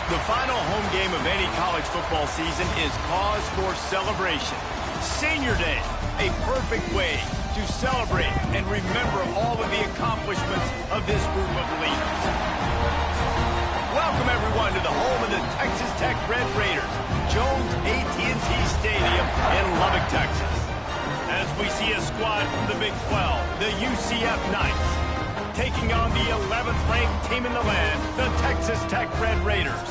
The final home game of any college football season is cause for celebration. Senior Day, a perfect way to celebrate and remember all of the accomplishments of this group of leaders. Welcome, everyone, to the home of the Texas Tech Red Raiders, Jones AT&T Stadium in Lubbock, Texas. As we see a squad from the Big 12, the UCF Knights, taking on the 11th-ranked team in the land, the Texas Tech Red Raiders.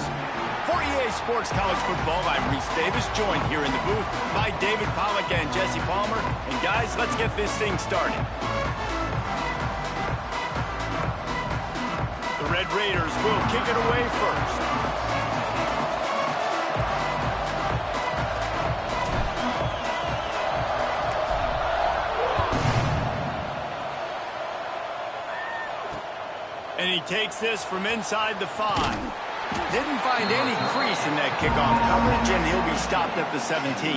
For EA Sports College Football, I'm Reese Davis, joined here in the booth by David Pollack and Jesse Palmer. And guys, let's get this thing started. The Red Raiders will kick it away first. And he takes this from inside the 5. Didn't find any crease in that kickoff coverage, and he'll be stopped at the 17.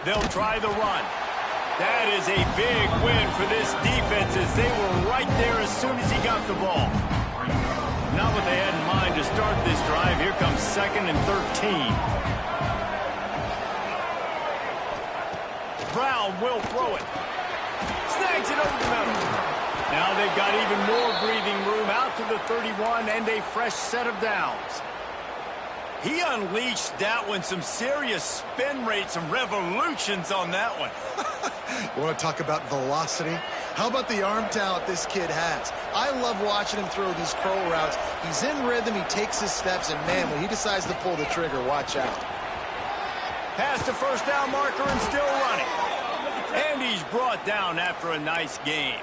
They'll try the run. That is a big win for this defense as they were right there as soon as he got the ball. Not what they had in mind to start this drive. Here comes 2nd and 13. Brown will throw it. Snags it over the middle. Now they've got even more breathing room out to the 31 and a fresh set of downs. He unleashed that one, some serious spin rate, some revolutions on that one. You want to talk about velocity? How about the arm talent this kid has? I love watching him throw these curl routes. He's in rhythm, he takes his steps, and man, when he decides to pull the trigger, watch out. Past the first down marker and still running. And he's brought down after a nice game.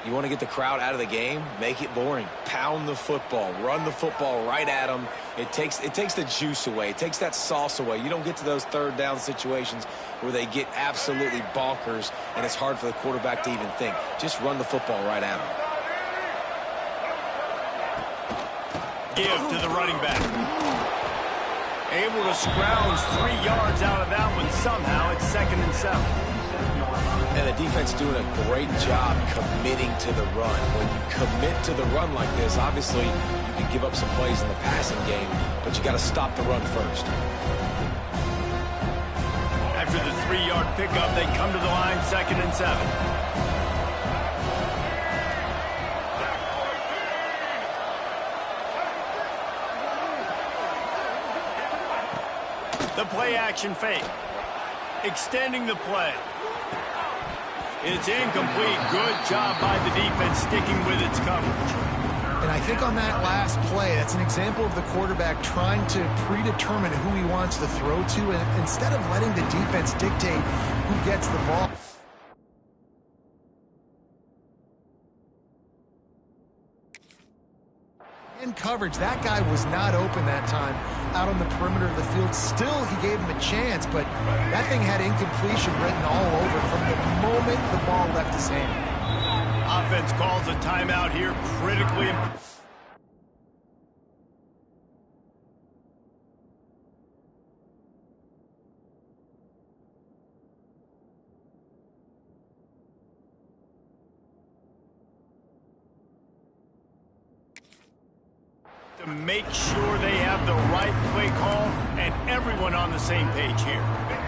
You want to get the crowd out of the game? Make it boring. Pound the football. Run the football right at them. It takes the juice away. It takes that sauce away. You don't get to those third down situations where they get absolutely bonkers and it's hard for the quarterback to even think. Just run the football right at them. Give to the running back. Able to scrounge 3 yards out of that one somehow. It's 2nd and 7. And the defense doing a great job committing to the run. When you commit to the run like this, obviously you can give up some plays in the passing game, but you got to stop the run first. After the 3-yard pickup, they come to the line, 2nd and 7. The play action fake. Extending the play. It's incomplete. Good job by the defense sticking with its coverage. And I think on that last play, that's an example of the quarterback trying to predetermine who he wants to throw to, and instead of letting the defense dictate who gets the ball. In coverage, that guy was not open that time out on the perimeter of the field. Still, he gave him a chance, but that thing had incompletion written all over from the moment the ball left his hand. Offense calls a timeout here, critically important. To make sure they have the right play call and everyone on the same page here.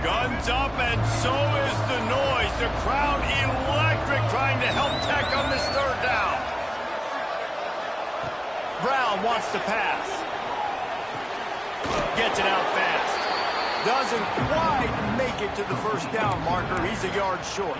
Guns up, and so is the noise. The crowd electric, trying to help Tech on this 3rd down. Brown wants to pass. Gets it out fast. Doesn't quite make it to the 1st down marker. He's a yard short.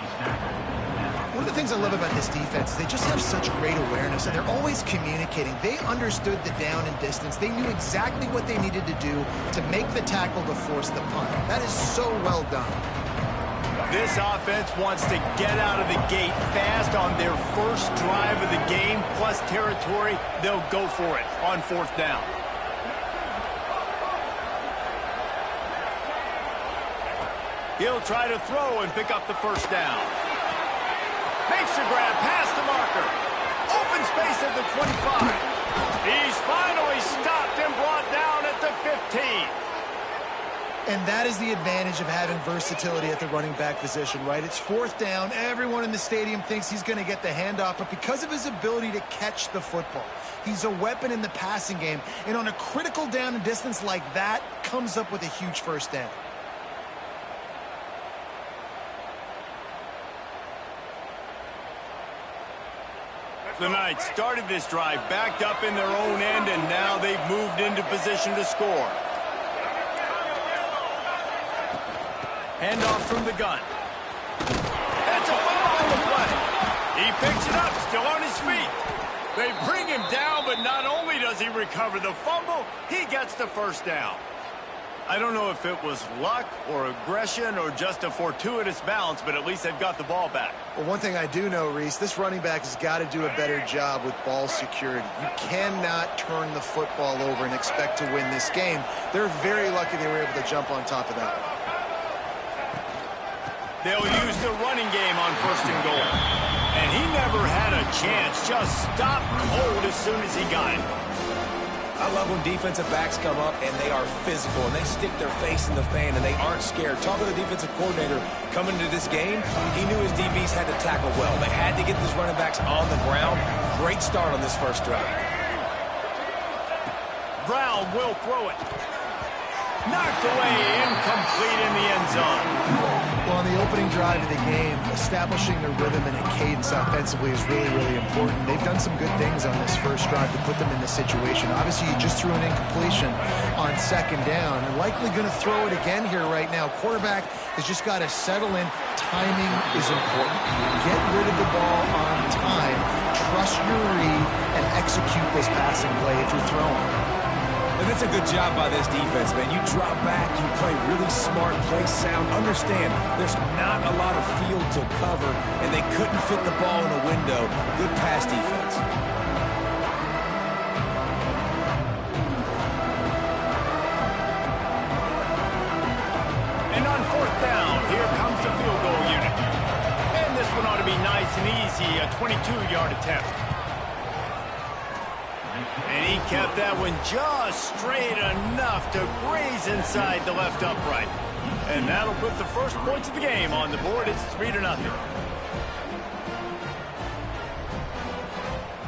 One of the things I love about this defense is they just have such great awareness, and they're always communicating. They understood the down and distance. They knew exactly what they needed to do to make the tackle to force the punt. That is so well done. This offense wants to get out of the gate fast on their first drive of the game, plus territory. They'll go for it on 4th down. He'll try to throw and pick up the 1st down. Makes the grab past the marker. Open space at the the 25. He's finally stopped and brought down at the 15. And that is the advantage of having versatility at the running back position, right? It's fourth down. Everyone in the stadium thinks he's going to get the handoff, but because of his ability to catch the football, he's a weapon in the passing game. And on a critical down and distance like that, comes up with a huge first down. The Knights started this drive backed up in their own end, and now they've moved into position to score. Handoff from the gun. That's a foul on the play. He picks it up, still on his feet. They bring him down, but not only does he recover the fumble, he gets the first down. I don't know if it was luck or aggression or just a fortuitous bounce, but at least they've got the ball back. Well, one thing I do know, Reese, this running back has got to do a better job with ball security. You cannot turn the football over and expect to win this game. They're very lucky they were able to jump on top of that one. They'll use the running game on first and goal. And he never had a chance, just stopped cold as soon as he got it. I love when defensive backs come up and they are physical and they stick their face in the fan and they aren't scared. Talking to the defensive coordinator coming into this game, he knew his DBs had to tackle well. They had to get these running backs on the ground. Great start on this first drive. Brown will throw it. Knocked away, incomplete in the end zone. Well, on the opening drive of the game, establishing a rhythm and a cadence offensively is really, really important. They've done some good things on this first drive to put them in this situation. Obviously, you just threw an incompletion on second down, and likely going to throw it again here right now. Quarterback has just got to settle in. Timing is important. Get rid of the ball on time. Trust your read and execute this passing play if you're throwing. And it's a good job by this defense, man. You drop back, you play really smart, play sound. Understand, there's not a lot of field to cover, and they couldn't fit the ball in a window. Good pass defense. And on fourth down, here comes the field goal unit. And this one ought to be nice and easy, a 22-yard attempt. And he kept that one just straight enough to graze inside the left upright. And that'll put the first points of the game on the board. It's 3-0.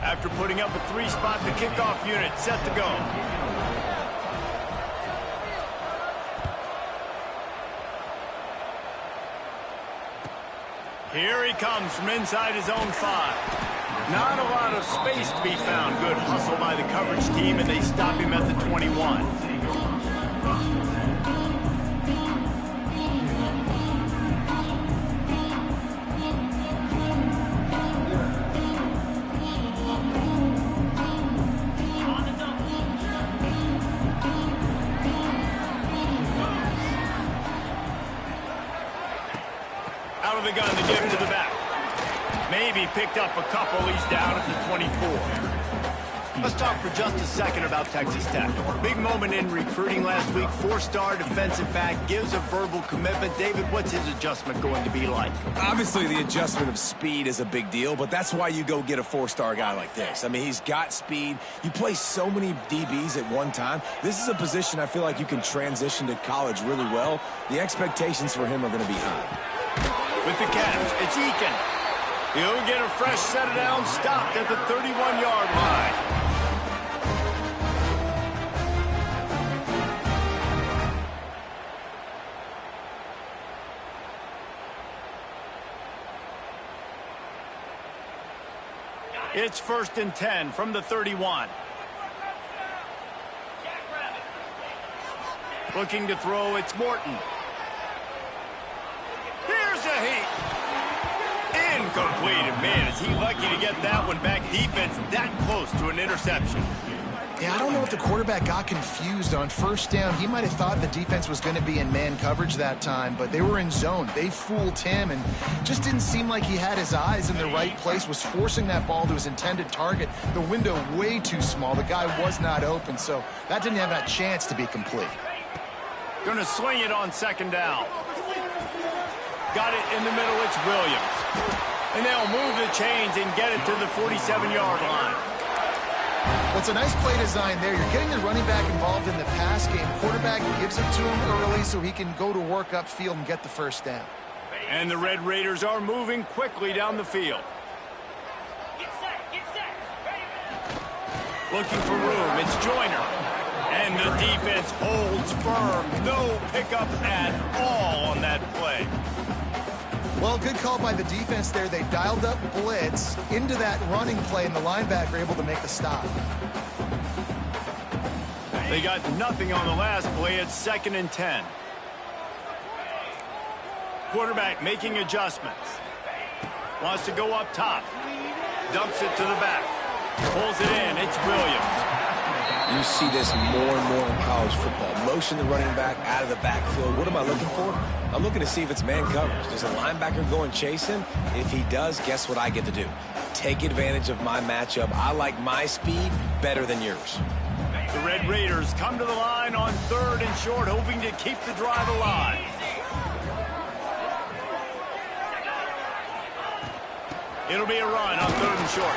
After putting up a 3-spot, the kickoff unit set to go. Here he comes from inside his own 5. Not a lot of space to be found. Good hustle by the coverage team, and they stop him at the 21. Out of the gun to give to the back. Maybe picked up a couple. He's down at the 24. Let's talk for just a second about Texas Tech. Big moment in recruiting last week. 4-star defensive back gives a verbal commitment. David, what's his adjustment going to be like? Obviously, the adjustment of speed is a big deal, but that's why you go get a 4-star guy like this. I mean, he's got speed. You play so many DBs at one time. This is a position I feel like you can transition to college really well. The expectations for him are going to be high. With the catch, it's Eakin. He'll get a fresh set of down, stopped at the 31-yard line. It's 1st and 10 from the 31. Looking to throw, it's Morton. Here's a heat. Incomplete, and man, is he lucky to get that one back. Defense that close to an interception. Yeah, I don't know if the quarterback got confused on first down. He might have thought the defense was going to be in man coverage that time, but they were in zone. They fooled him, and just didn't seem like he had his eyes in the right place, was forcing that ball to his intended target. The window way too small. The guy was not open, so that didn't have a chance to be complete. Going to swing it on second down. Got it in the middle, it's Williams. And they'll move the chains and get it to the 47-yard line. Well, it's a nice play design there. You're getting the running back involved in the pass game. Quarterback gives it to him early so he can go to work upfield and get the first down. And the Red Raiders are moving quickly down the field. Looking for room. It's Joyner. And the defense holds firm. No pickup at all on that play. Well, good call by the defense there. They dialed up blitz into that running play, and the linebacker able to make the stop. They got nothing on the last play. It's 2nd and 10. Quarterback making adjustments. Wants to go up top. Dumps it to the back. Pulls it in. It's Williams. You see this more and more in college football. Motion the running back out of the backfield. What am I looking for? I'm looking to see if it's man coverage. Does a linebacker go and chase him? If he does, guess what I get to do? Take advantage of my matchup. I like my speed better than yours. The Red Raiders come to the line on 3rd and short, hoping to keep the drive alive. It'll be a run on 3rd and short.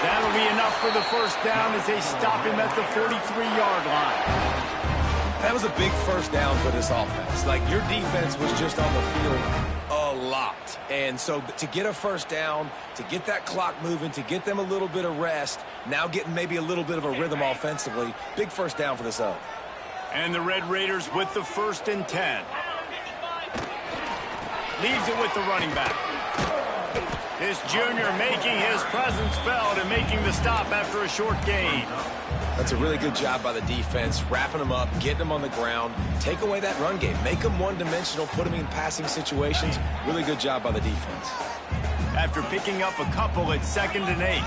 That'll be enough for the first down as they stop him at the 43-yard line. That was a big first down for this offense. Like, your defense was just on the field a lot. And so to get a first down, to get that clock moving, to get them a little bit of rest, now getting maybe a little bit of a rhythm offensively, big first down for this up. And the Red Raiders with the 1st and 10. Leaves it with the running back. This junior making his presence felt and making the stop after a short gain. That's a really good job by the defense, wrapping them up, getting them on the ground, take away that run game, make them one-dimensional, put them in passing situations. Really good job by the defense. After picking up a couple at 2nd and 8.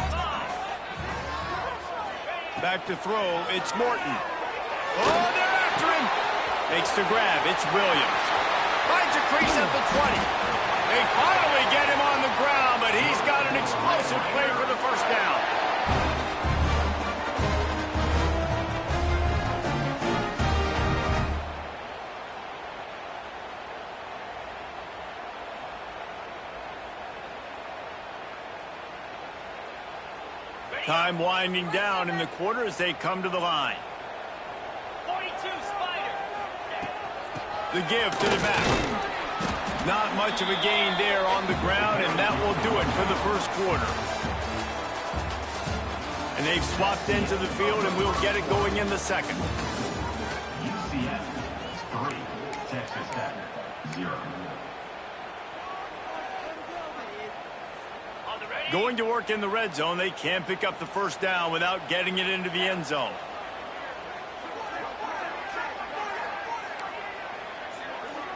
Back to throw, it's Morton. Oh, they're after him. Makes the grab, it's Williams. Finds a crease at the 20. They finally get him on the ground, but he's got an explosive play for the first down. Time winding down in the quarter as they come to the line. 42 Spider. The give to the back. Not much of a gain there on the ground, and that will do it for the first quarter. And they've swapped into the field, and we'll get it going in the second. UCF 3, Texas Tech 0. Going to work in the red zone, they can't pick up the first down without getting it into the end zone.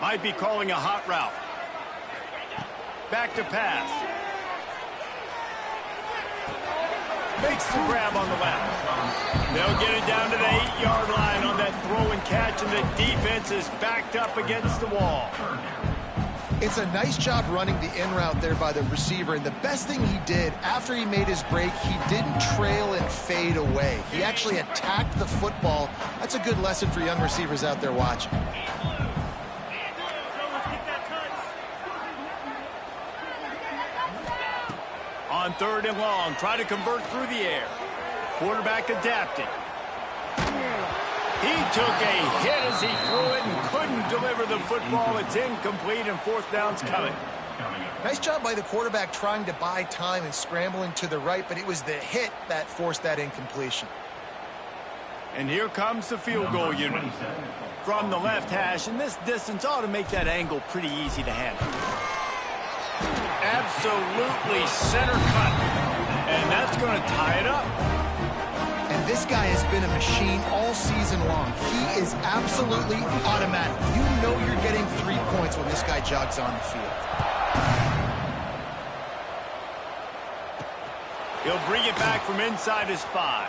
Might be calling a hot route. Back to pass. Makes the grab on the left. They'll get it down to the 8-yard line on that throw and catch, and the defense is backed up against the wall. It's a nice job running the in route there by the receiver, and the best thing he did after he made his break, he didn't trail and fade away. He actually attacked the football. That's a good lesson for young receivers out there watching. On 3rd and long, try to convert through the air. Quarterback adapting. He took a hit as he threw it and couldn't deliver the football. It's incomplete, and 4th down's coming. Nice job by the quarterback trying to buy time and scrambling to the right, but it was the hit that forced that incompletion. And here comes the field goal unit. From the left hash, and this distance ought to make that angle pretty easy to handle. Absolutely center cut. And that's going to tie it up. And this guy has been a machine all season long. He is absolutely automatic. You know you're getting 3 points when this guy jogs on the field. He'll bring it back from inside his 5.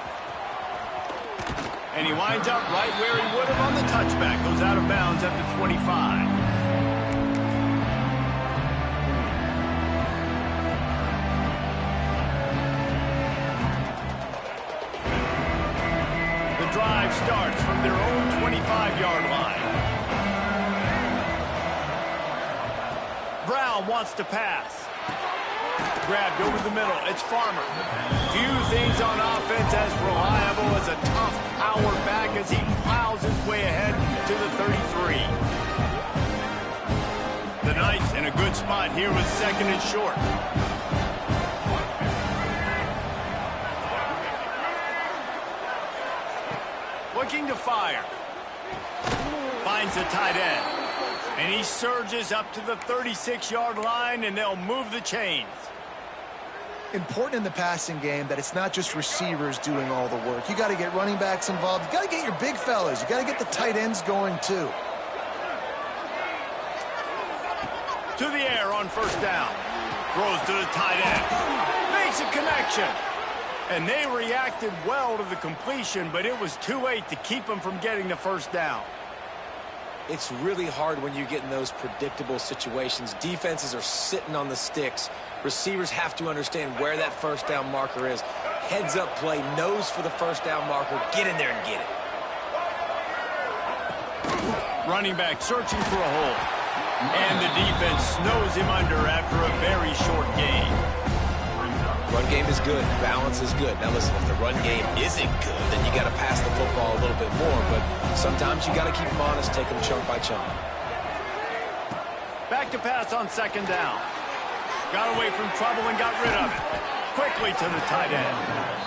And he winds up right where he would have on the touchback. Goes out of bounds at the 25. Drive starts from their own 25-yard line. Brown wants to pass. grabbed over the middle. It's Farmer. Few things on offense as reliable as a tough power back as he plows his way ahead to the 33. The Knights in a good spot here with second and short. Looking to fire. Finds the tight end. And he surges up to the 36-yard line, and they'll move the chains. Important in the passing game that it's not just receivers doing all the work. You got to get running backs involved. You got to get your big fellas. You got to get the tight ends going too. To the air on first down. Throws to the tight end. Makes a connection. And they reacted well to the completion, but it was too late to keep them from getting the first down. It's really hard when you get in those predictable situations. Defenses are sitting on the sticks. Receivers have to understand where that first down marker is. Heads up play, nose for the first down marker. Get in there and get it. Running back searching for a hole. And the defense snows him under after a very short game. Run game is good. Balance is good. Now listen, if the run game isn't good, then you got to pass the football a little bit more. But sometimes you got to keep them honest, take them chunk by chunk. Back to pass on second down. Got away from trouble and got rid of it. Quickly to the tight end.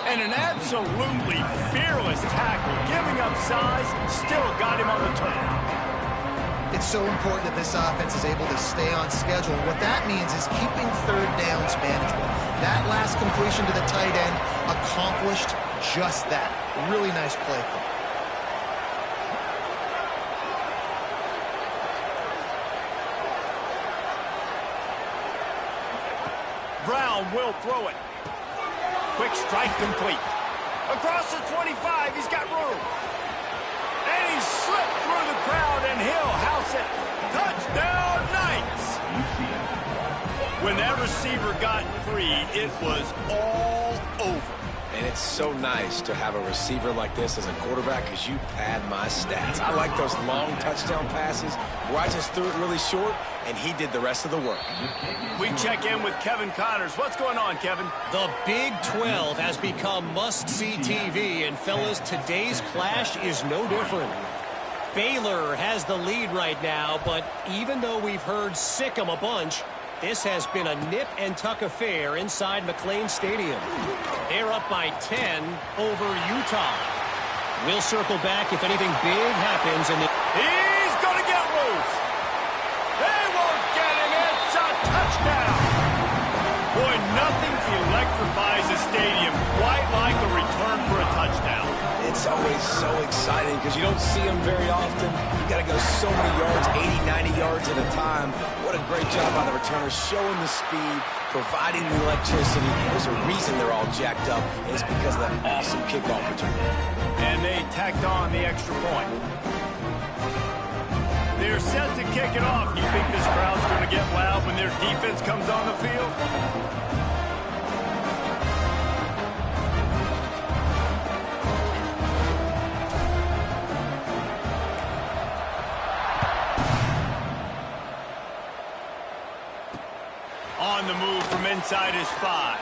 And an absolutely fearless tackle. Giving up size, still got him on the turn. It's so important that this offense is able to stay on schedule. What that means is keeping third downs manageable. That last completion to the tight end accomplished just that. Really nice play call. Brown will throw it. Quick strike complete. Across the 25, he's got room. And he slipped through the crowd, and he'll house it. Touchdown, Knights! When that receiver got free, it was all over. And it's so nice to have a receiver like this as a quarterback because you pad my stats. I like those long touchdown passes where I just threw it really short, and he did the rest of the work. We check in with Kevin Connors. What's going on, Kevin? The Big 12 has become must-see TV, and fellas, today's clash is no different. Baylor has the lead right now, but even though we've heard sick 'em a bunch, this has been a nip-and-tuck affair inside McLean Stadium. They're up by 10 over Utah. We'll circle back if anything big happens in the... He's going to get loose. They won't get him. It's a touchdown. Boy, nothing electrifies a stadium quite like a return for a touchdown. It's always so exciting because you don't see them very often. You got to go so many yards, 80, 90 yards at a time. What a great job by the returners, showing the speed, providing the electricity. There's a reason they're all jacked up, and it's because of that awesome kickoff return. And they tacked on the extra point. They're set to kick it off. You think this crowd's going to get loud when their defense comes on the field? On the move from inside his 5.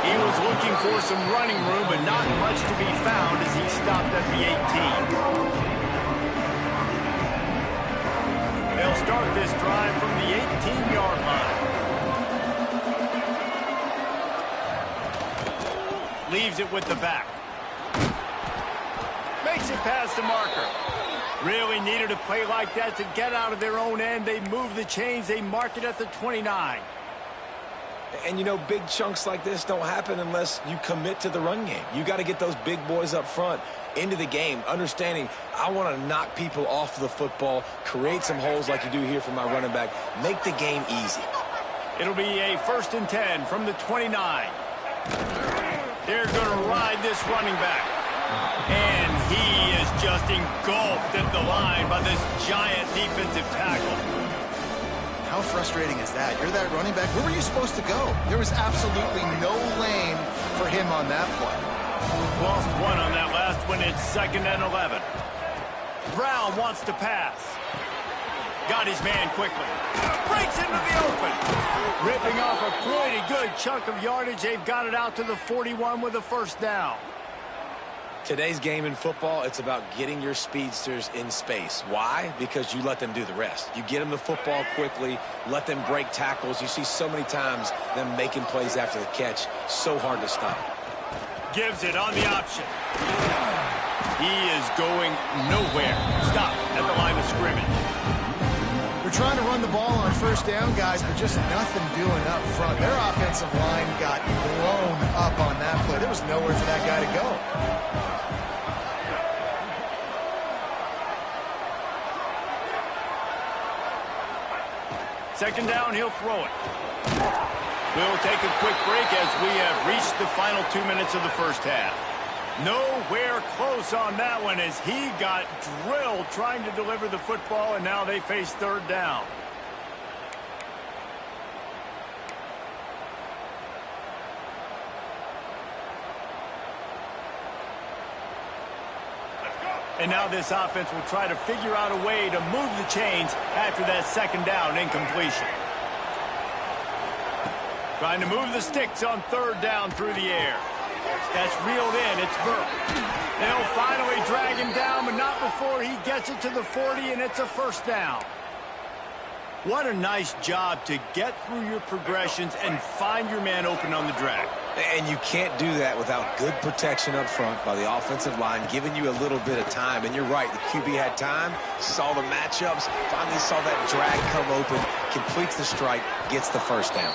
He was looking for some running room, but not much to be found as he stopped at the 18. They'll start this drive from the 18-yard line. Leaves it with the back. Makes it past the marker. Really needed a play like that to get out of their own end. They move the chains. They mark it at the 29. And, you know, big chunks like this don't happen unless you commit to the run game. You got to get those big boys up front into the game, understanding I want to knock people off the football, create some holes like you do here for my running back, make the game easy. It'll be a 1st and 10 from the 29. They're going to ride this running back. And he is just engulfed at the line by this giant defensive tackle. How frustrating is that? You're that running back. Where were you supposed to go? There was absolutely no lane for him on that play. Lost one on that last one. It's 2nd and 11. Brown wants to pass. got his man quickly. Breaks into the open. Ripping off a pretty good chunk of yardage. They've got it out to the 41 with a first down. Today's game in football, it's about getting your speedsters in space. Why? Because you let them do the rest. You get them the football quickly, let them break tackles. You see so many times them making plays after the catch. So hard to stop. Gives it on the option. He is going nowhere. Stop at the line of scrimmage. They're trying to run the ball on first down, guys, but just nothing doing up front. Their offensive line got blown up on that play. There was nowhere for that guy to go. Second down, he'll throw it. We'll take a quick break as we have reached the final 2 minutes of the first half. Nowhere close on that one as he got drilled trying to deliver the football, and now they face third down. And now this offense will try to figure out a way to move the chains after that second down incompletion. Trying to move the sticks on third down through the air. That's reeled in. It's Burke. They'll finally drag him down, but not before he gets it to the 40, and it's a first down. What a nice job to get through your progressions and find your man open on the drag. And you can't do that without good protection up front by the offensive line, giving you a little bit of time. And you're right, the QB had time, saw the matchups, finally saw that drag come open, completes the strike, gets the first down.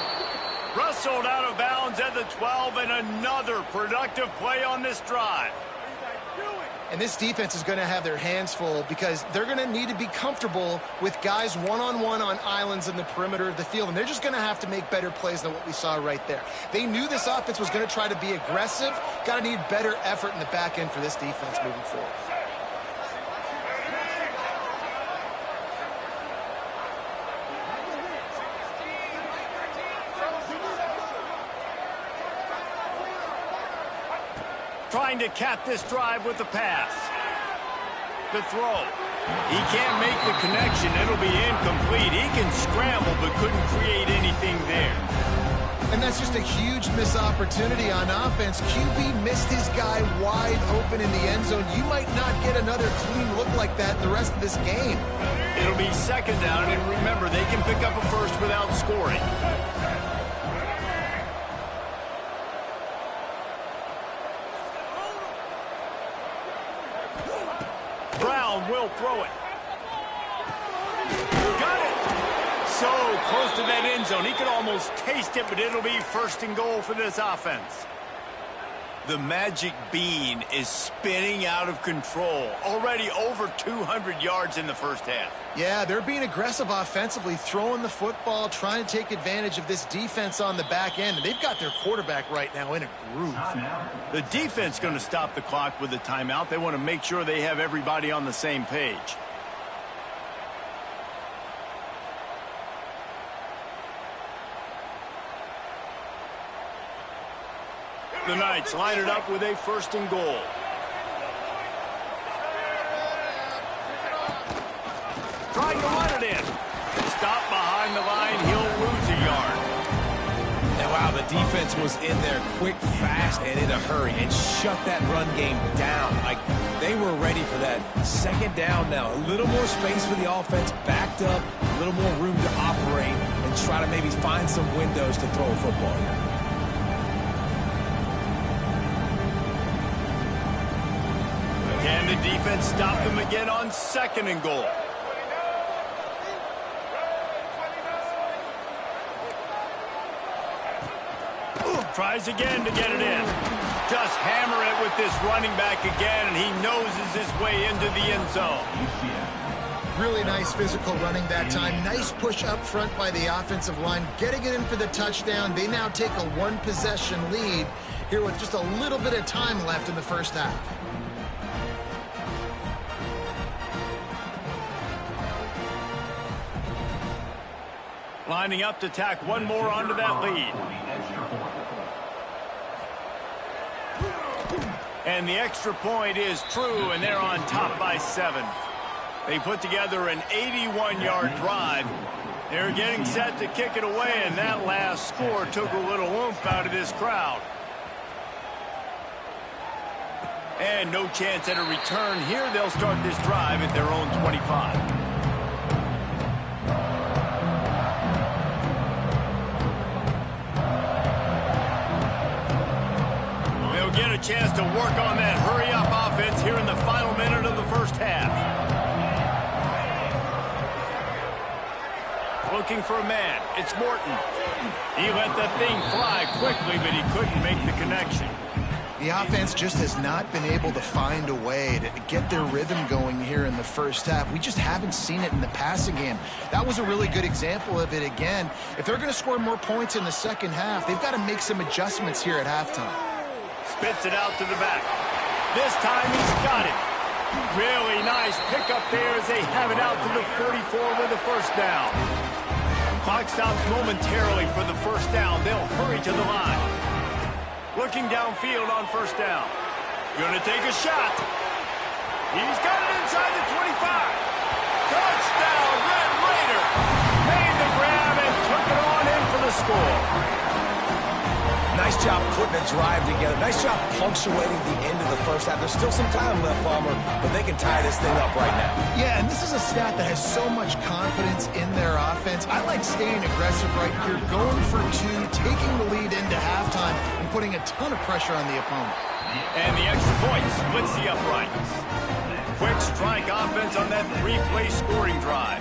Rustled out of bounds at the 12, and another productive play on this drive. And this defense is going to have their hands full because they're going to need to be comfortable with guys one-on-one on islands in the perimeter of the field. And they're just going to have to make better plays than what we saw right there. They knew this offense was going to try to be aggressive. Got to need better effort in the back end for this defense moving forward. Trying to cap this drive with the pass. The throw. He can't make the connection. It'll be incomplete. He can scramble but couldn't create anything there. And that's just a huge missed opportunity on offense. QB missed his guy wide open in the end zone. You might not get another clean look like that the rest of this game. It'll be second down, and remember, they can pick up a first without scoring. Will throw it. Got it. So close to that end zone. He could almost taste it, but it'll be first and goal for this offense. The magic bean is spinning out of control. Already over 200 yards in the first half. Yeah, they're being aggressive offensively, throwing the football, trying to take advantage of this defense on the back end. And they've got their quarterback right now in a groove. The defense going to stop the clock with a timeout. They want to make sure they have everybody on the same page. The Knights line it up with a first and goal. Trying to run it in. Stop behind the line. He'll lose a yard. And wow, the defense was in there quick, fast, and in a hurry and shut that run game down. Like they were ready for that second down now. A little more space for the offense, backed up, a little more room to operate and try to maybe find some windows to throw a football here. Can the defense stop them again on second and goal? Tries again to get it in. Just hammer it with this running back again, and he noses his way into the end zone. Really nice physical running that time. Nice push up front by the offensive line. Getting it in for the touchdown. They now take a one-possession lead here with just a little bit of time left in the first half. Lining up to tack one more onto that lead. And the extra point is true, and they're on top by 7. They put together an 81-yard drive. They're getting set to kick it away, and that last score took a little oomph out of this crowd. And no chance at a return here. They'll start this drive at their own 25. They'll get a chance to work on that hurry-up offense here in the final minute of the first half. Looking for a man. It's Morton. He let that thing fly quickly, but he couldn't make the connection. The offense just has not been able to find a way to get their rhythm going here in the first half. We just haven't seen it in the passing game. That was a really good example of it again. If they're going to score more points in the second half, they've got to make some adjustments here at halftime. Spits it out to the back. This time he's got it. Really nice pickup there as they have it out to the 44 with a first down. Clock stops momentarily for the first down. They'll hurry to the line. Looking downfield on first down. Gonna take a shot. He's got it inside the 25. Touchdown, Red Raider. Made the grab and took it on in for the score. Nice job putting a drive together. Nice job punctuating the end of the first half. There's still some time left, Palmer, but they can tie this thing up right now. Yeah, and this is a stat that has so much confidence in their offense. I like staying aggressive right here, going for two, taking the lead into halftime, and putting a ton of pressure on the opponent. And the extra point splits the uprights. Quick strike offense on that three-play scoring drive.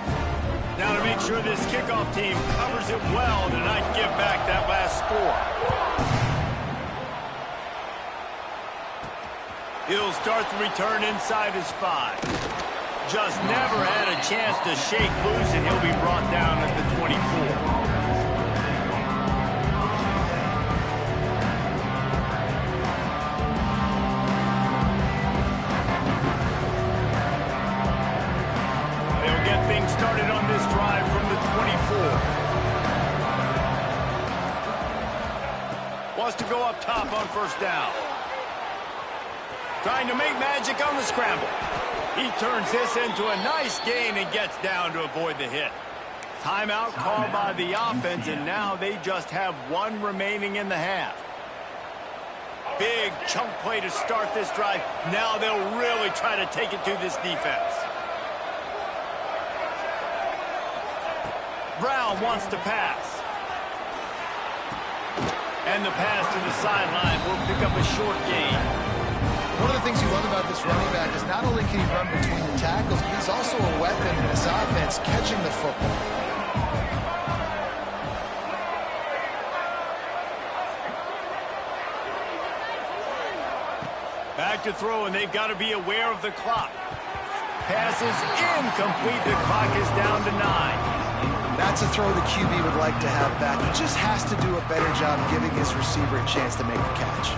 Now to make sure this kickoff team covers it well to not give back that last score. He'll start the return inside his 5. Just never had a chance to shake loose, and he'll be brought down at the 24. Started on this drive from the 24. Wants to go up top on first down. Trying to make magic on the scramble. He turns this into a nice gain and gets down to avoid the hit. Timeout called by the offense, and now they just have one remaining in the half. Big chunk play to start this drive. Now they'll really try to take it to this defense. Brown wants to pass. And the pass to the sideline will pick up a short gain. One of the things you love about this running back is not only can he run between the tackles, but he's also a weapon in this offense, catching the football. Back to throw, and they've got to be aware of the clock. Pass is incomplete. The clock is down to 9. That's a throw the QB would like to have back. He just has to do a better job giving his receiver a chance to make the catch.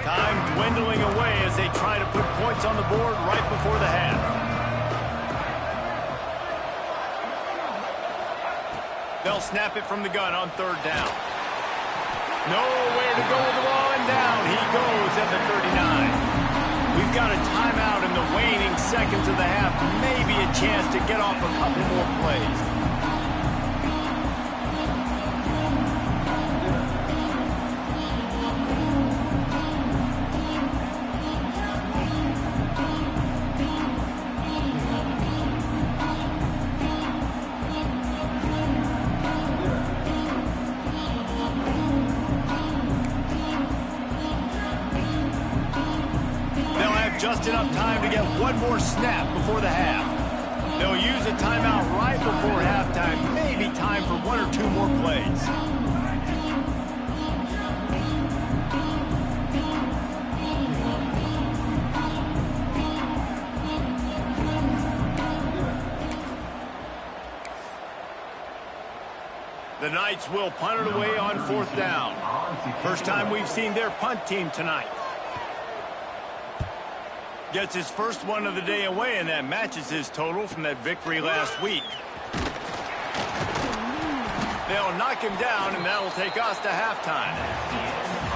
Time dwindling away as they try to put points on the board right before the half. They'll snap it from the gun on third down. Nowhere to go with the ball, and down he goes at the 39. We've got a timeout in the waning seconds of the half. Maybe a chance to get off a couple more plays. Just enough time to get one more snap before the half. They'll use a timeout right before halftime. Maybe time for one or two more plays. The Knights will punt it away on fourth down. First time we've seen their punt team tonight. Gets his first one of the day away, and that matches his total from that victory last week. They'll knock him down, and that'll take us to halftime.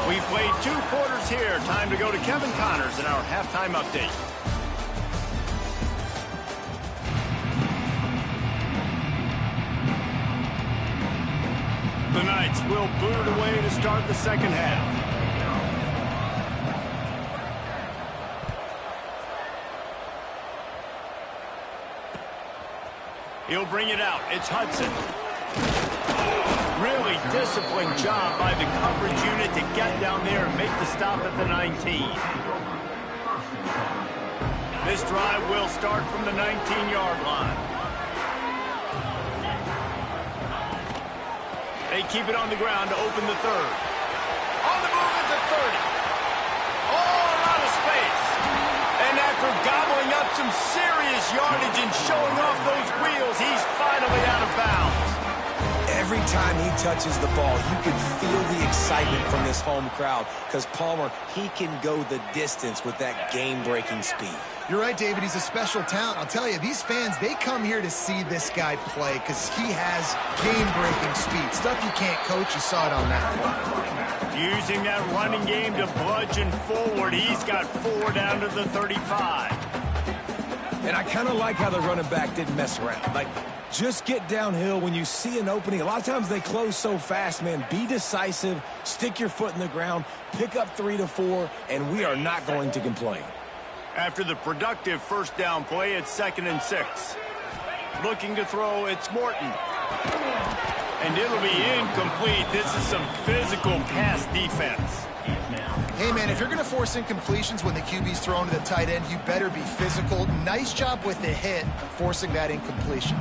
We've played 2 quarters here. Time to go to Kevin Connors in our halftime update. The Knights will boot it away to start the second half. He'll bring it out. It's Hudson. Really disciplined job by the coverage unit to get down there and make the stop at the 19. This drive will start from the 19-yard line. They keep it on the ground to open the third. On the move at the 30. All out of space. And after gobbling up some serious yardage and showing off those wheels, he's finally out of bounds. Every time he touches the ball, you can feel the excitement from this home crowd because Palmer, he can go the distance with that game-breaking speed. You're right, David. He's a special talent. I'll tell you, these fans, they come here to see this guy play because he has game-breaking speed. Stuff you can't coach. You saw it on that one. Using that running game to bludgeon forward. He's got 4 down to the 35. And I kind of like how the running back didn't mess around. Like, just get downhill when you see an opening. A lot of times they close so fast, man. Be decisive, stick your foot in the ground, pick up 3 to 4, and we are not going to complain. After the productive first down play, it's 2nd and 6. Looking to throw, it's Morton. And it'll be incomplete. This is some physical pass defense. Hey, man, if you're going to force incompletions when the QB's thrown to the tight end, you better be physical. Nice job with the hit, forcing that incompletion.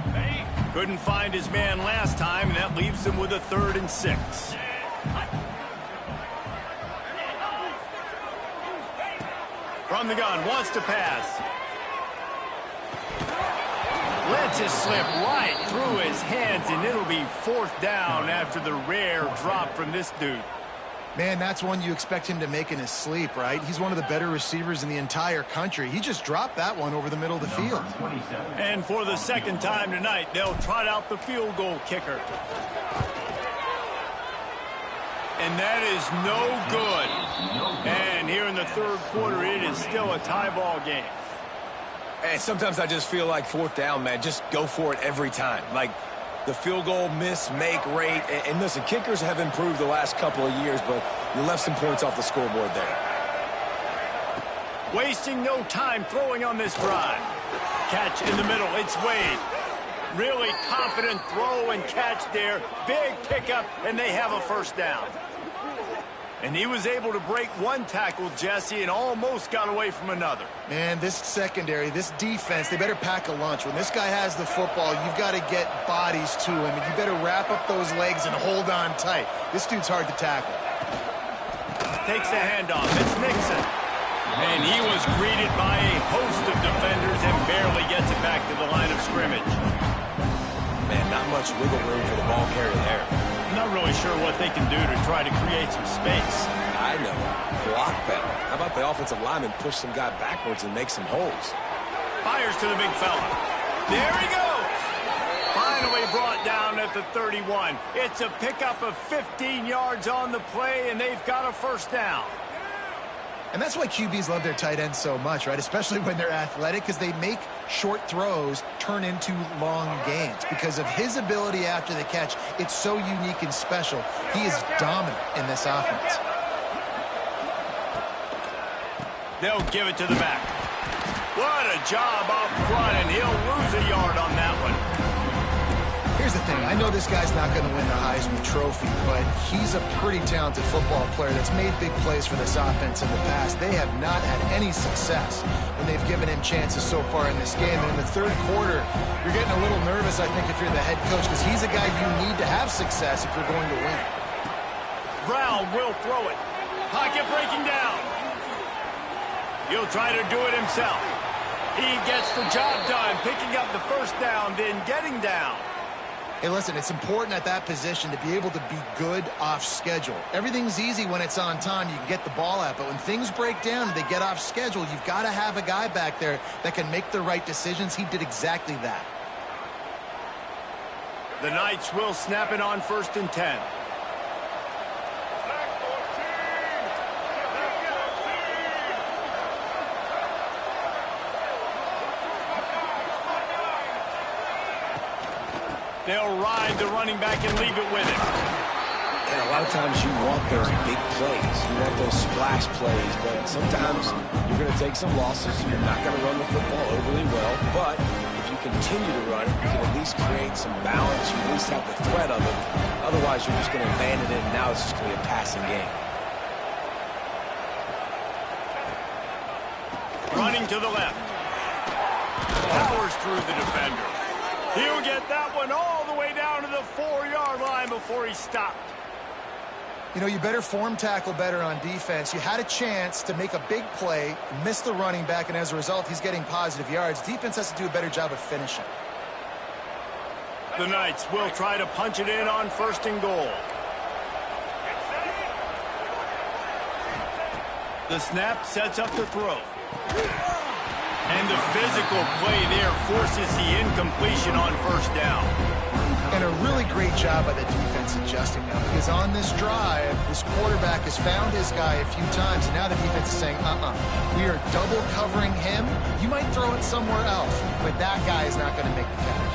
Couldn't find his man last time, and that leaves him with a 3rd and 6. From the gun, wants to pass. Lets it slip right through his hands, and it'll be 4th down after the rare drop from this dude. Man, that's one you expect him to make in his sleep, right? He's one of the better receivers in the entire country. He just dropped that one over the middle of the field. And for the second time tonight, they'll trot out the field goal kicker. And that is no good. And here in the 3rd quarter, it is still a tie ball game. And sometimes I just feel like 4th down, man, just go for it every time. Like, the field goal miss-make rate. And listen, kickers have improved the last couple of years, but you left some points off the scoreboard there. Wasting no time throwing on this drive. Catch in the middle. It's Wade. Really confident throw and catch there. Big pickup, and they have a 1st down. And he was able to break one tackle, Jesse, and almost got away from another. Man, this secondary, this defense, they better pack a lunch. When this guy has the football, you've got to get bodies to him, and you better wrap up those legs and hold on tight. This dude's hard to tackle. Takes the handoff. It's Nixon. And he was greeted by a host of defenders and barely gets it back to the line of scrimmage. Man, not much wiggle room for the ball carrier there. Not really sure what they can do to try to create some space. I know. Block better. How about the offensive lineman push some guy backwards and make some holes? Fires to the big fella. There he goes. Finally brought down at the 31. It's a pickup of 15 yards on the play, and they've got a 1st down. And that's why QBs love their tight ends so much, right? Especially when they're athletic, because they make short throws turn into long gains. Because of his ability after the catch, it's so unique and special. He is dominant in this offense. They'll give it to the back. What a job up front, and he'll lose a yard on that one. Here's the thing. I know this guy's not going to win the Heisman Trophy, but he's a pretty talented football player that's made big plays for this offense in the past. They have not had any success when they've given him chances so far in this game. And in the 3rd quarter, you're getting a little nervous, I think, if you're the head coach, because he's a guy you need to have success if you're going to win. Brown will throw it. Pocket breaking down. He'll try to do it himself. He gets the job done, picking up the 1st down, then getting down. Hey, listen, it's important at that position to be able to be good off schedule. Everything's easy when it's on time. You can get the ball out. But when things break down and they get off schedule, you've got to have a guy back there that can make the right decisions. He did exactly that. The Knights will snap it on 1st and 10. They'll ride the running back and leave it with him. And a lot of times you want those big plays. You want those splash plays, but sometimes you're going to take some losses. You're not going to run the football overly well, but if you continue to run it, you can at least create some balance. You at least have the threat of it. Otherwise, you're just going to abandon it, and now it's just going to be a passing game. Running to the left. Powers through the defender. He'll get that one all the way down to the 4-yard line before he stopped. You know, you better form tackle better on defense. You had a chance to make a big play, miss the running back, and as a result, he's getting positive yards. Defense has to do a better job of finishing. The Knights will try to punch it in on 1st and goal. The snap sets up the throw. And the physical play there forces the incompletion on 1st down. And a really great job by the defense adjusting now, because on this drive, this quarterback has found his guy a few times, and now the defense is saying, we are double covering him. You might throw it somewhere else, but that guy is not going to make the catch.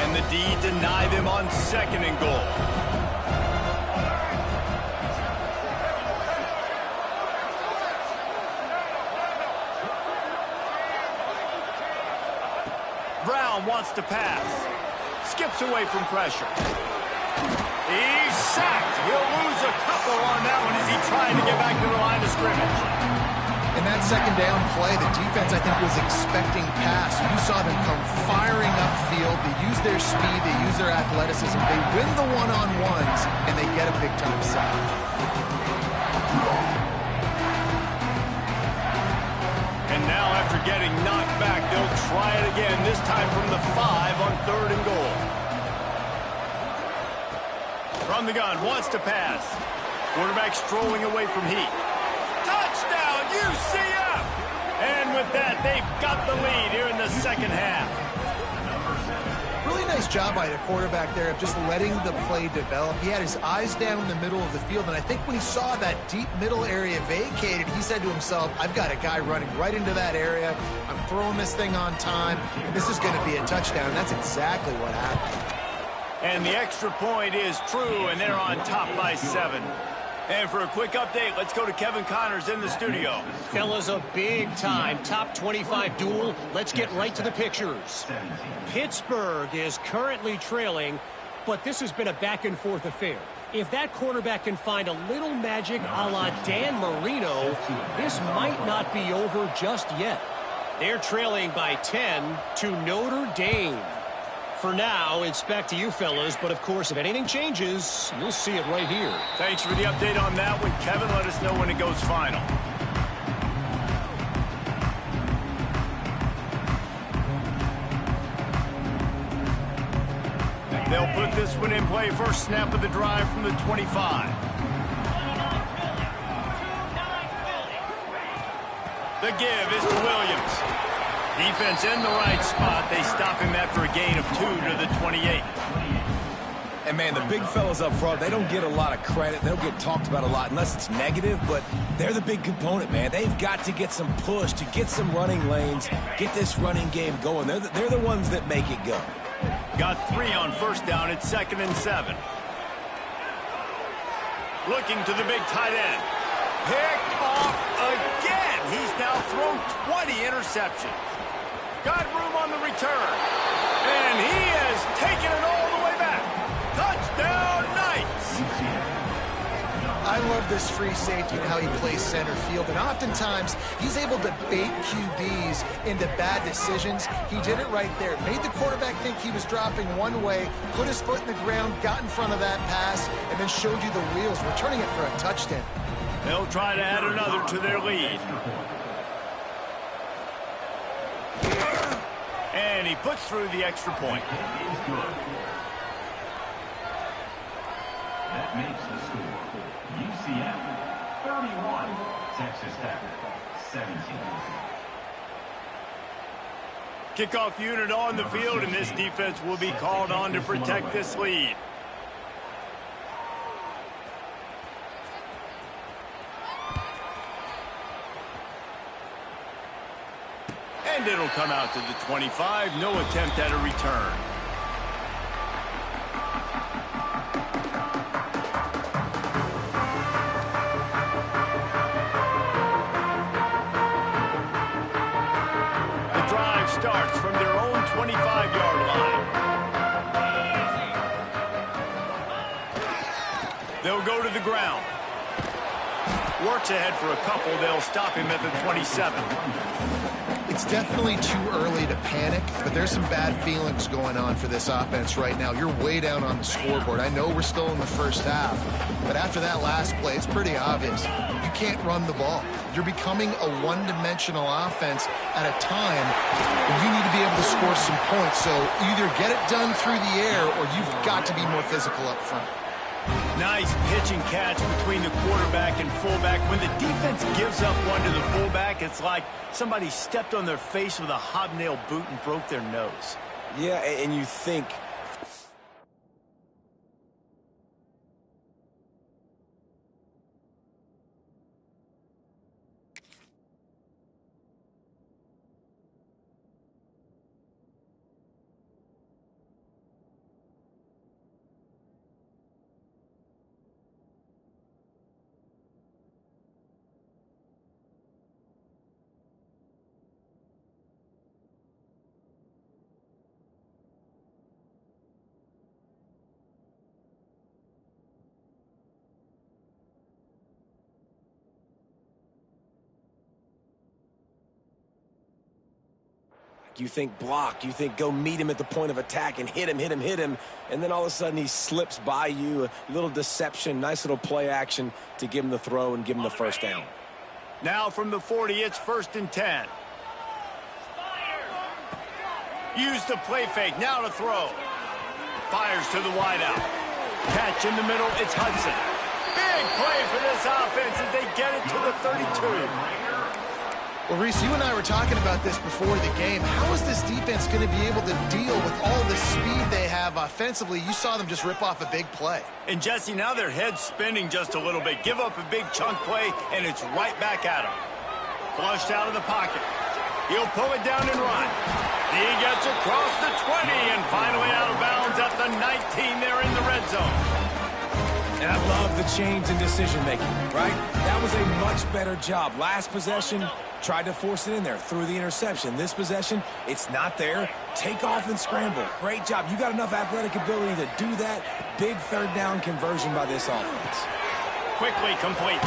And the D deny them on 2nd and goal. Brown wants to pass. Skips away from pressure. He's sacked. He'll lose a couple on that one as he tried to get back to the line of scrimmage. In that 2nd down play, the defense, I think, was expecting pass. You saw them come firing upfield. They use their speed. They use their athleticism. They win the one-on-ones, and they get a big-time sack. And now, after getting knocked back, they'll try it again, this time from the 5 on 3rd and goal. From the gun, wants to pass. Quarterback strolling away from heat. Touchdown, UCF! And with that, they've got the lead here in the 2nd half. Really nice job by the quarterback there of just letting the play develop. He had his eyes down the middle of the field, and I think when he saw that deep middle area vacated, he said to himself, I've got a guy running right into that area. I'm throwing this thing on time. This is going to be a touchdown. That's exactly what happened. And the extra point is true, and they're on top by 7. And for a quick update, let's go to Kevin Connors in the studio. Fellas, a big-time top 25 duel. Let's get right to the pictures. Pittsburgh is currently trailing, but this has been a back-and-forth affair. If that quarterback can find a little magic a la Dan Marino, this might not be over just yet. They're trailing by 10 to Notre Dame. For now, it's back to you, fellas, but of course, if anything changes, you'll see it right here. Thanks for the update on that one, Kevin. Let us know when it goes final. They'll put this one in play. First snap of the drive from the 25. The give is to Williams. Defense in the right spot. They stop him after a gain of 2 to the 28. And, man, the big fellas up front, they don't get a lot of credit. They don't get talked about a lot unless it's negative, but they're the big component, man. They've got to get some push, to get some running lanes, get this running game going. They're the ones that make it go. Got 3 on 1st down. It's 2nd and 7. Looking to the big tight end. Picked off again. He's now thrown 20 interceptions. Got room on the return. And he has taken it all the way back. Touchdown, Knights! I love this free safety and how he plays center field. And oftentimes, he's able to bait QBs into bad decisions. He did it right there. Made the quarterback think he was dropping one way, put his foot in the ground, got in front of that pass, and then showed you the wheels, returning it for a touchdown. They'll try to add another to their lead. And he puts through the extra point. That makes the score UCF 31, Texas Tech 17. Kickoff unit on the field, and this defense will be called on to protect this lead. And it'll come out to the 25. No attempt at a return. The drive starts from their own 25-yard line. They'll go to the ground. Works ahead for a couple. They'll stop him at the 27. It's definitely too early to panic, but there's some bad feelings going on for this offense right now. You're way down on the scoreboard. I know we're still in the first half, but after that last play, it's pretty obvious. You can't run the ball. You're becoming a one-dimensional offense at a time when you need to be able to score some points. So either get it done through the air or you've got to be more physical up front. Nice pitch and catch between the quarterback and fullback. When the defense gives up one to the fullback, it's like somebody stepped on their face with a hobnail boot and broke their nose. Yeah, and you think... You think block, you think go meet him at the point of attack and hit him, and then all of a sudden he slips by you, a little deception, nice little play action to give him the throw and give him the first down. Now from the 40, it's 1st and 10. Use the play fake, now to throw. Fires to the wideout. Catch in the middle, it's Hudson. Big play for this offense as they get it to the 32. Well, Reese, you and I were talking about this before the game. How is this defense going to be able to deal with all the speed they have offensively? You saw them just rip off a big play. And, Jesse, now their head's spinning just a little bit. Give up a big chunk play, and it's right back at him. Flushed out of the pocket. He'll pull it down and run. He gets across the 20 and finally out of bounds at the 19 there in the red zone. And I love the change in decision-making, right? That was a much better job. Last possession, tried to force it in there, threw the interception. This possession, it's not there. Take off and scramble. Great job. You got enough athletic ability to do that. Big third down conversion by this offense. Quickly complete.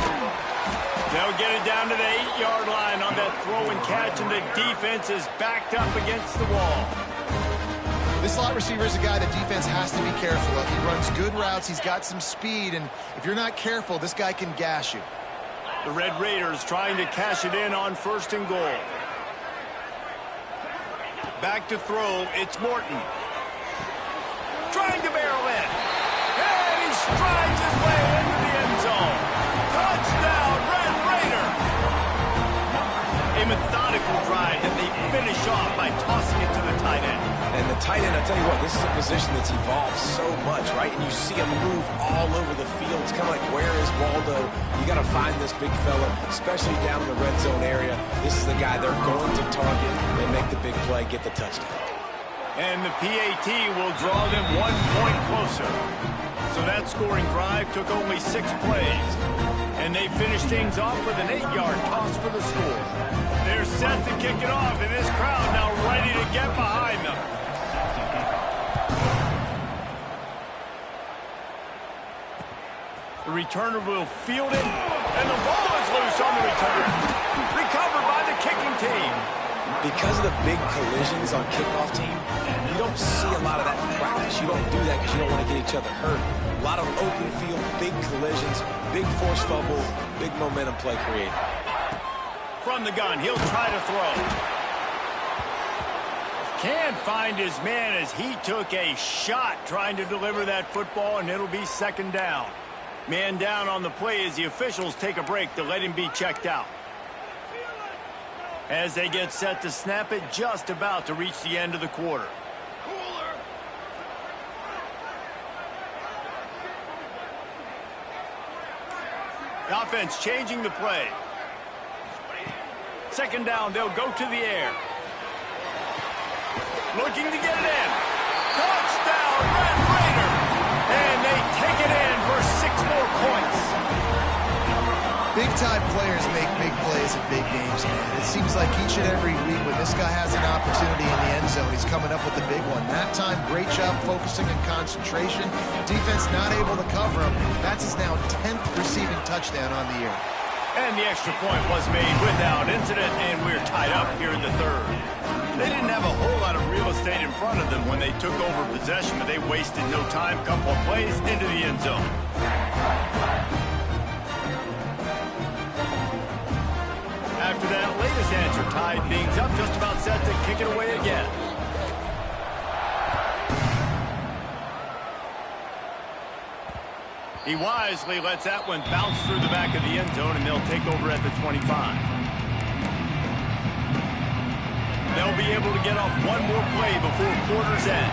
They'll get it down to the 8-yard line on that throw and catch, and the defense is backed up against the wall. This slot receiver is a guy the defense has to be careful of. He runs good routes, he's got some speed, and if you're not careful, this guy can gash you. The Red Raiders trying to cash it in on 1st and goal. Back to throw, it's Morton. Trying to barrel in. And he strides his way into the end zone. Touchdown, Red Raider! A methodical drive that they finish off by tossing it to the tight end. And the tight end, I tell you what, this is a position that's evolved so much, right? And you see him move all over the field. It's kind of like, where is Waldo? You got to find this big fella, especially down in the red zone area. This is the guy they're going to target. They make the big play, get the touchdown. And the PAT will draw them 1 point closer. So that scoring drive took only 6 plays. And they finished things off with an 8-yard toss for the score. They're set to kick it off, and this crowd now ready to get behind them. The returner will field it, and the ball is loose on the return. Recovered by the kicking team. Because of the big collisions on kickoff team, you don't see a lot of that in practice. You don't do that because you don't want to get each other hurt. A lot of open field, big collisions, big force fumbles, big momentum play created. From the gun, he'll try to throw. Can't find his man as he took a shot trying to deliver that football, and it'll be 2nd down. Man down on the play as the officials take a break to let him be checked out. As they get set to snap it, just about to reach the end of the quarter. The offense changing the play. Second down, they'll go to the air. Looking to get it in. Touchdown, Red Raider! And they take it in for 6 more points. Big-time players make big plays in big games, man. It seems like each and every week when this guy has an opportunity in the end zone, he's coming up with the big one. That time, great job focusing and concentration. Defense not able to cover him. That's his now 10th receiving touchdown on the year. And the extra point was made without incident, and we're tied up here in the third. They didn't have a whole lot of real estate in front of them when they took over possession, but they wasted no time. Couple of plays into the end zone. After that latest answer tied things up, just about set to kick it away again. He wisely lets that one bounce through the back of the end zone, and they'll take over at the 25. They'll be able to get off one more play before quarter's end.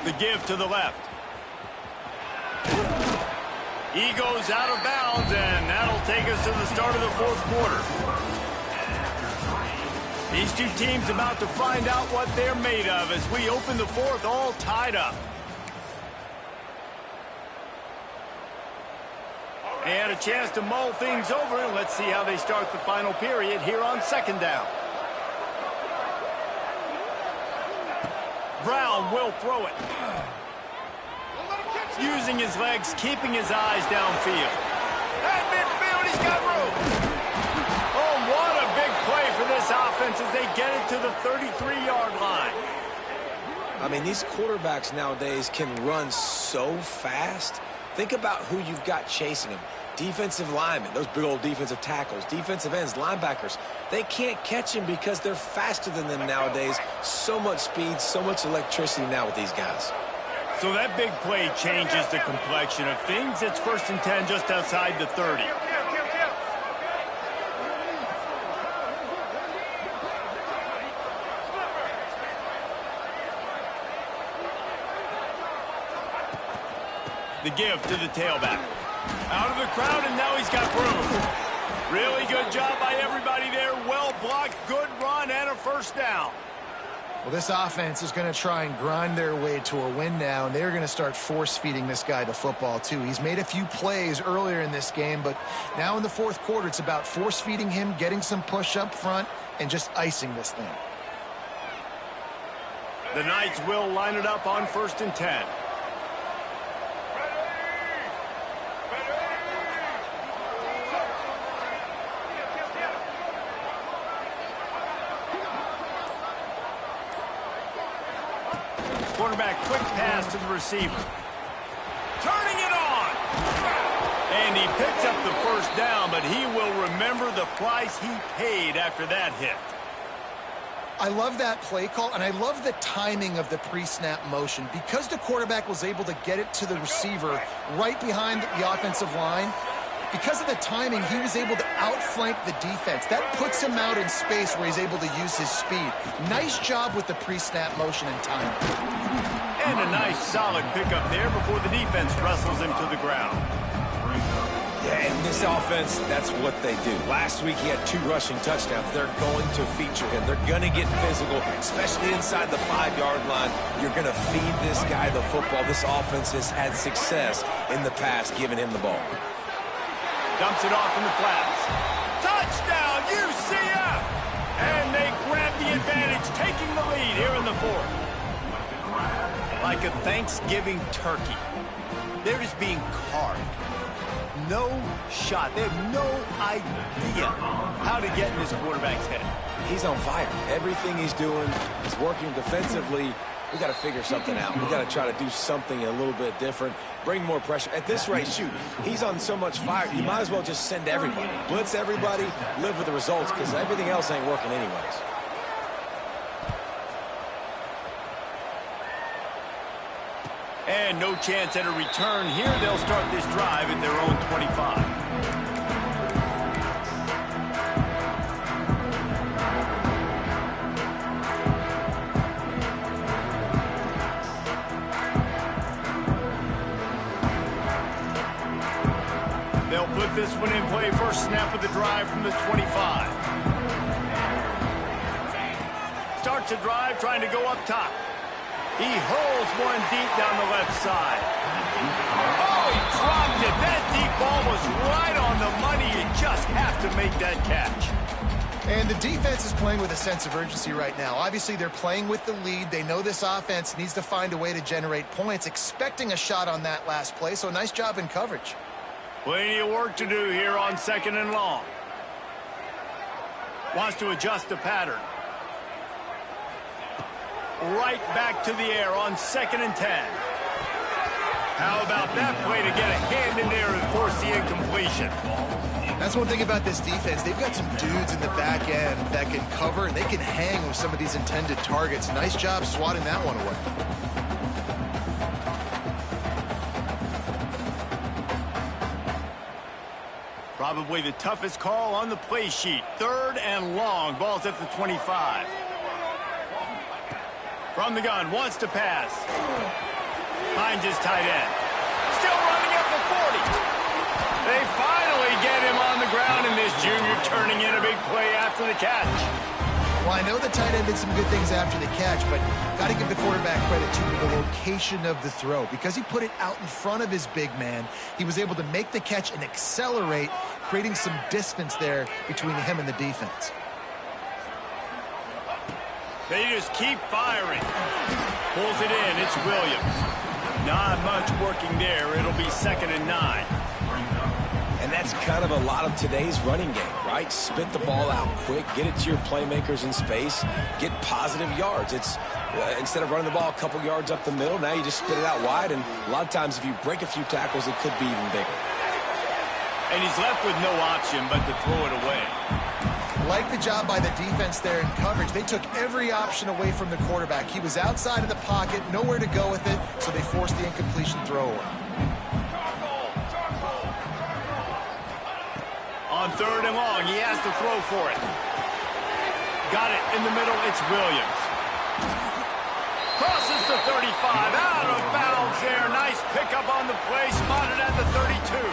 The give to the left. He goes out of bounds, and that'll take us to the start of the fourth quarter. These two teams about to find out what they're made of as we open the fourth all tied up. They had a chance to mull things over, and let's see how they start the final period here on second down. Brown will throw it. Using his legs, keeping his eyes downfield. At midfield, he's got room. Oh, what a big play for this offense as they get it to the 33-yard line. I mean, these quarterbacks nowadays can run so fast. Think about who you've got chasing them. Defensive linemen, those big old defensive tackles, defensive ends, linebackers. They can't catch him because they're faster than them nowadays. So much speed, so much electricity now with these guys. So that big play changes the complexion of things. It's 1st and 10 just outside the 30. The give to the tailback. Out of the crowd, and now he's got room. Really good job by everybody there. Well blocked, good run, and a first down. Well, this offense is going to try and grind their way to a win now, and they're going to start force-feeding this guy the football, too. He's made a few plays earlier in this game, but now in the fourth quarter, it's about force-feeding him, getting some push up front, and just icing this thing. The Knights will line it up on 1st and 10. Quarterback, quick pass to the receiver. Turning it on. And he picks up the first down, but he will remember the price he paid after that hit. I love that play call, and I love the timing of the pre-snap motion. Because the quarterback was able to get it to the receiver right behind the offensive line, because of the timing, he was able to outflank the defense. That puts him out in space where he's able to use his speed. Nice job with the pre-snap motion and timing. And a nice solid pickup there before the defense wrestles him to the ground. Yeah, and this offense, that's what they do. Last week he had 2 rushing touchdowns. They're going to feature him. They're going to get physical, especially inside the 5-yard line. You're going to feed this guy the football. This offense has had success in the past giving him the ball. Dumps it off in the flats. Touchdown, UCF! And they grab the advantage, taking the lead here in the fourth. Like a Thanksgiving turkey. They're just being carved. No shot. They have no idea how to get in this quarterback's head. He's on fire. Everything he's doing is working defensively. We got to figure something out. We got to try to do something a little bit different. Bring more pressure. At this rate, shoot, he's on so much fire, you might as well just send everybody. Blitz everybody, live with the results, because everything else ain't working anyways. And no chance at a return here. They'll start this drive at their own 25. They'll put this one in play. First snap of the drive from the 25. Starts a drive trying to go up top. He hurls one deep down the left side. Oh, he dropped it. That deep ball was right on the money. You just have to make that catch. And the defense is playing with a sense of urgency right now. Obviously, they're playing with the lead. They know this offense needs to find a way to generate points, expecting a shot on that last play. So nice job in coverage. Plenty of work to do here on 2nd and long. Wants to adjust the pattern. Right back to the air on 2nd and 10. How about that play to get a hand in there and force the incompletion? That's one thing about this defense. They've got some dudes in the back end that can cover, and they can hang with some of these intended targets. Nice job swatting that one away. Probably the toughest call on the play sheet. 3rd and long. Ball's at the 25. From the gun, wants to pass. Finds his tight end. Still running at the 40. They finally get him on the ground, and this junior turning in a big play after the catch. Well, I know the tight end did some good things after the catch, but got to give the quarterback credit to the location of the throw. Because he put it out in front of his big man, he was able to make the catch and accelerate, creating some distance there between him and the defense. They just keep firing. Pulls it in. It's Williams. Not much working there. It'll be 2nd and 9. And that's kind of a lot of today's running game, right? Spit the ball out quick, get it to your playmakers in space, get positive yards. It's instead of running the ball a couple yards up the middle, now you just spit it out wide, and a lot of times if you break a few tackles, it could be even bigger. And he's left with no option but to throw it away. Like the job by the defense there in coverage. They took every option away from the quarterback. He was outside of the pocket, nowhere to go with it, so they forced the incompletion throw away. On 3rd and long, he has to throw for it. Got it in the middle, it's Williams. Crosses the 35, out of bounds there. Nice pickup on the play, spotted at the 32.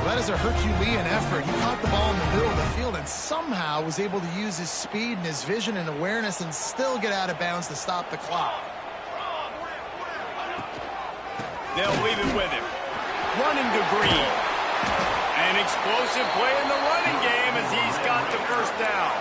Well, that is a Herculean effort. He caught the ball in the middle of the field and somehow was able to use his speed and his vision and awareness and still get out of bounds to stop the clock. They'll leave it with him. Running to Green. An explosive play in the running game as he's got the first down.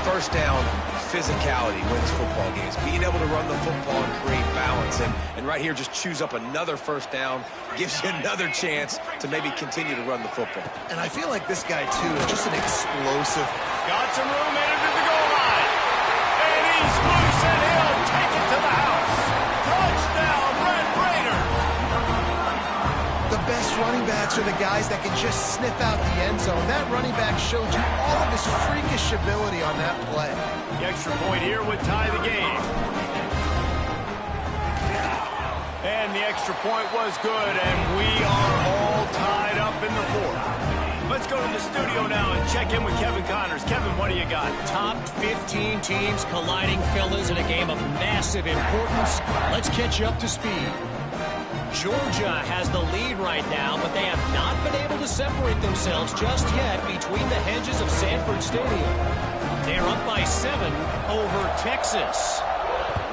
First down, physicality wins football games. Being able to run the football and create balance. And right here, just choose up another first down. Gives you another chance to maybe continue to run the football. And I feel like this guy, too, is just an explosive. Got some room in him to the goal line. And he's loose, and he'll take it to the house. Touchdown, Red Raiders. The best running backs are the guys that can just sniff out the end zone. That running back showed you all of his freakish ability on that play. The extra point here would tie the game. And the extra point was good, and we are all tied up in the 4th. Let's go to the studio now and check in with Kevin Connors. Kevin, what do you got? Top 15 teams colliding, fellas, in a game of massive importance. Let's catch you up to speed. Georgia has the lead right now, but they have not been able to separate themselves just yet between the hedges of Sanford Stadium. They're up by 7 over Texas.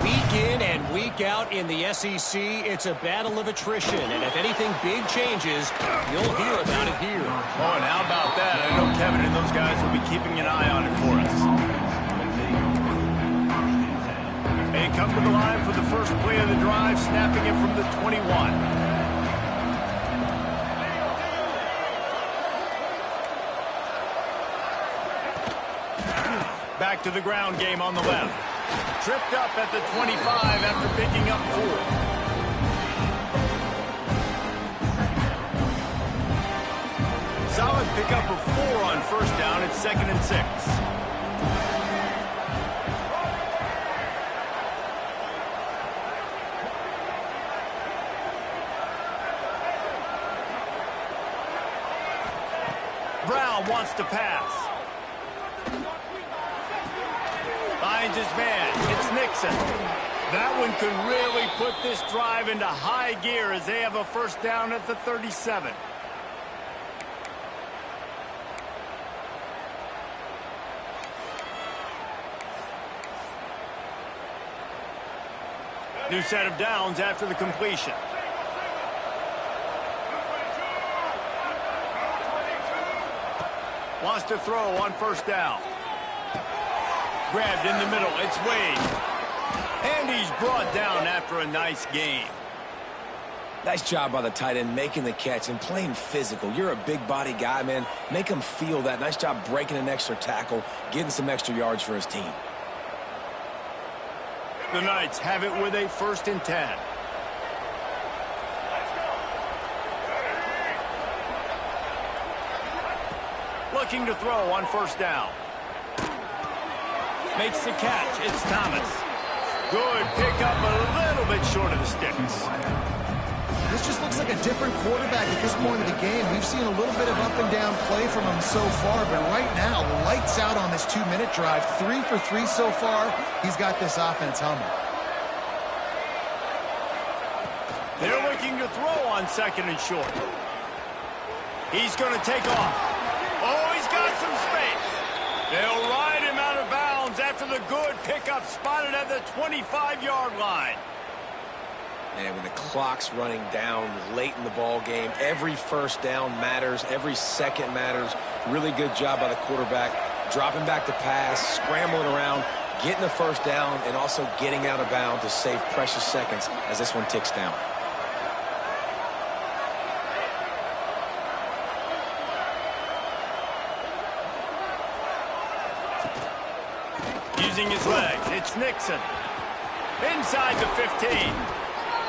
Week in and week out in the SEC, it's a battle of attrition, and if anything big changes, you'll hear about it here. Oh, and how about that? I know Kevin and those guys will be keeping an eye on it for us. They come to the line for the first play of the drive, snapping it from the 21. Back to the ground game on the left. Tripped up at the 25 after picking up 4. Solid pickup of 4 on first down. It's 2nd and 6. and wants to pass. Finds his man. It's Nixon. That one could really put this drive into high gear as they have a first down at the 37. New set of downs after the completion. Wants to throw on first down. Grabbed in the middle. It's Wade. And he's brought down after a nice game. Nice job by the tight end making the catch and playing physical. You're a big body guy, man. Make him feel that. Nice job breaking an extra tackle, getting some extra yards for his team. The Knights have it with a 1st and 10. Looking to throw on first down. Makes the catch. It's Thomas. Good pickup, a little bit short of the sticks. This just looks like a different quarterback at this point of the game. We've seen a little bit of up and down play from him so far, but right now, lights out on this 2-minute drive. 3 for 3 so far. He's got this offense humming. They're looking to throw on 2nd and short. He's going to take off. Oh, he's got some space. They'll ride him out of bounds after the good pickup spotted at the 25-yard line. Man, when the clock's running down late in the ball game, every first down matters, every second matters. Really good job by the quarterback, dropping back to pass, scrambling around, getting the first down, and also getting out of bounds to save precious seconds as this one ticks down. Using his legs, it's Nixon. Inside the 15.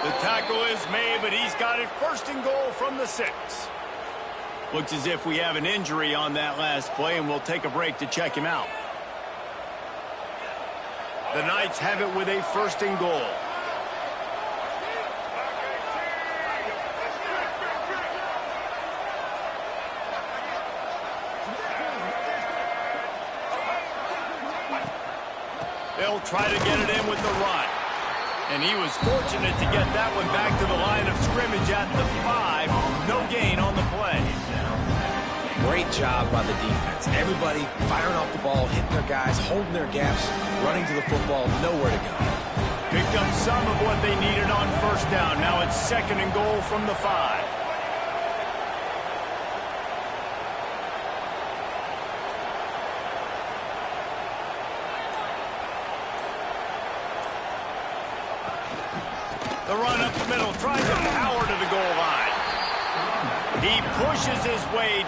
The tackle is made, but he's got it 1st and goal from the 6. Looks as if we have an injury on that last play, and we'll take a break to check him out. The Knights have it with a 1st and goal. They'll try to get it in with the run. And he was fortunate to get that one back to the line of scrimmage at the 5. No gain on the play. Great job by the defense. Everybody firing off the ball, hitting their guys, holding their gaps, running to the football, nowhere to go. Picked up some of what they needed on first down. Now it's 2nd and goal from the 5. The run up the middle, trying to power to the goal line. He pushes his way